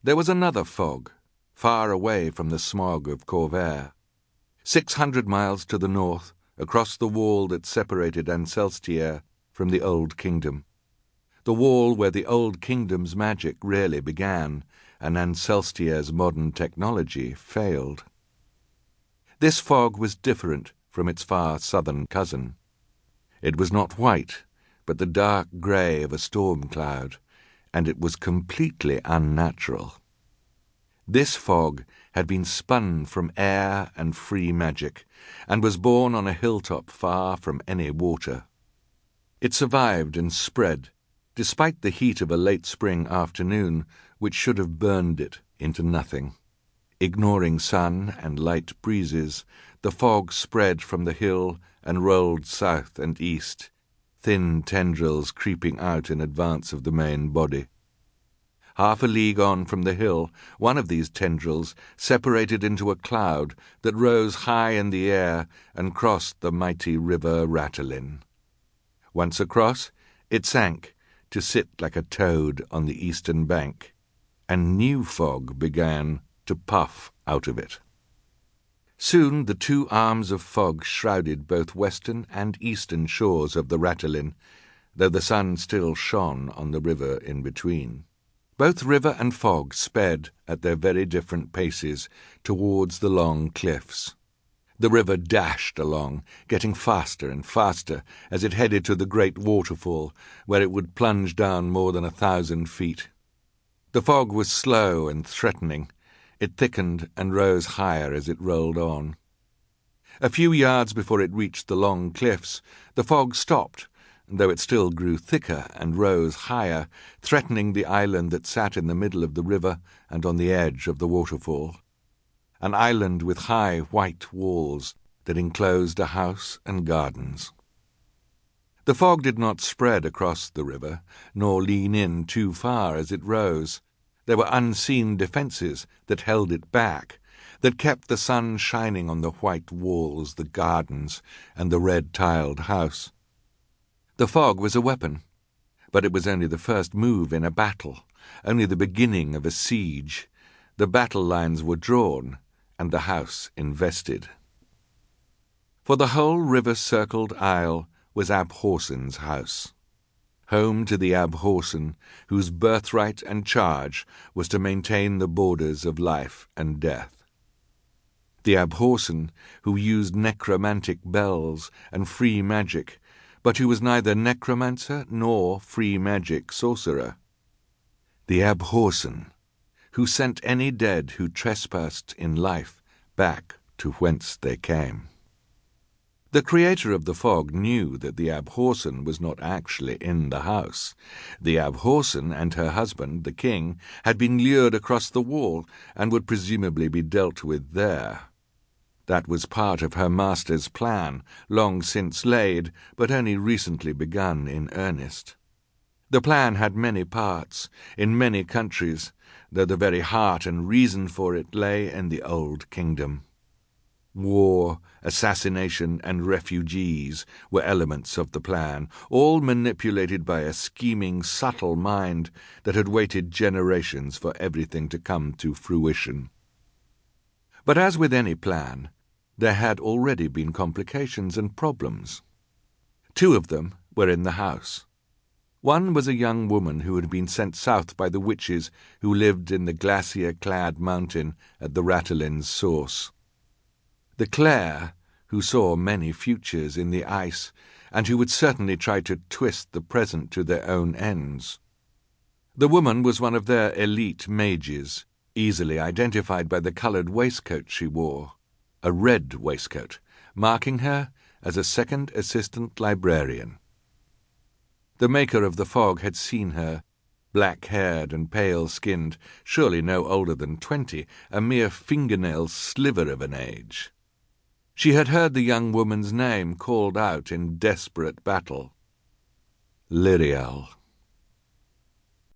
There was another fog, far away from the smog of Corvair. 600 miles to the north, across the wall that separated Ancelstier from the Old Kingdom. The wall where the Old Kingdom's magic really began, and Ancelstier's modern technology failed. This fog was different from its far southern cousin. It was not white, but the dark grey of a storm cloud, and it was completely unnatural. This fog had been spun from air and free magic, and was born on a hilltop far from any water. It survived and spread, despite the heat of a late spring afternoon which should have burned it into nothing. Ignoring sun and light breezes, the fog spread from the hill and rolled south and east, thin tendrils creeping out in advance of the main body. Half a league on from the hill, one of these tendrils separated into a cloud that rose high in the air and crossed the mighty river Rattelin. Once across, it sank to sit like a toad on the eastern bank, and new fog began to puff out of it. Soon the two arms of fog shrouded both western and eastern shores of the Rattelin, though the sun still shone on the river in between. Both river and fog sped at their very different paces towards the long cliffs. The river dashed along, getting faster and faster as it headed to the great waterfall, where it would plunge down more than 1,000 feet. The fog was slow and threatening. It thickened and rose higher as it rolled on. A few yards before it reached the long cliffs, the fog stopped, though it still grew thicker and rose higher, threatening the island that sat in the middle of the river and on the edge of the waterfall. An island with high white walls that enclosed a house and gardens. The fog did not spread across the river, nor lean in too far as it rose. There were unseen defences that held it back, that kept the sun shining on the white walls, the gardens, and the red-tiled house. The fog was a weapon, but it was only the first move in a battle, only the beginning of a siege. The battle lines were drawn, and the house invested. For the whole river-circled isle was Abhorsen's house, home to the Abhorsen, whose birthright and charge was to maintain the borders of life and death. The Abhorsen, who used necromantic bells and free magic, but who was neither necromancer nor free magic sorcerer. The Abhorsen, who sent any dead who trespassed in life back to whence they came. The creator of the fog knew that the Abhorsen was not actually in the house. The Abhorsen and her husband, the king, had been lured across the wall and would presumably be dealt with there. That was part of her master's plan, long since laid, but only recently begun in earnest. The plan had many parts, in many countries, though the very heart and reason for it lay in the Old Kingdom. War, assassination, and refugees were elements of the plan, all manipulated by a scheming, subtle mind that had waited generations for everything to come to fruition. But as with any plan, there had already been complications and problems. Two of them were in the house. One was a young woman who had been sent south by the witches who lived in the glacier-clad mountain at the Rattelin's source. The Clare, who saw many futures in the ice, and who would certainly try to twist the present to their own ends. The woman was one of their elite mages, easily identified by the coloured waistcoat she wore, a red waistcoat, marking her as a second assistant librarian. The maker of the fog had seen her, black-haired and pale-skinned, surely no older than 20, a mere fingernail sliver of an age. She had heard the young woman's name called out in desperate battle. Lirael.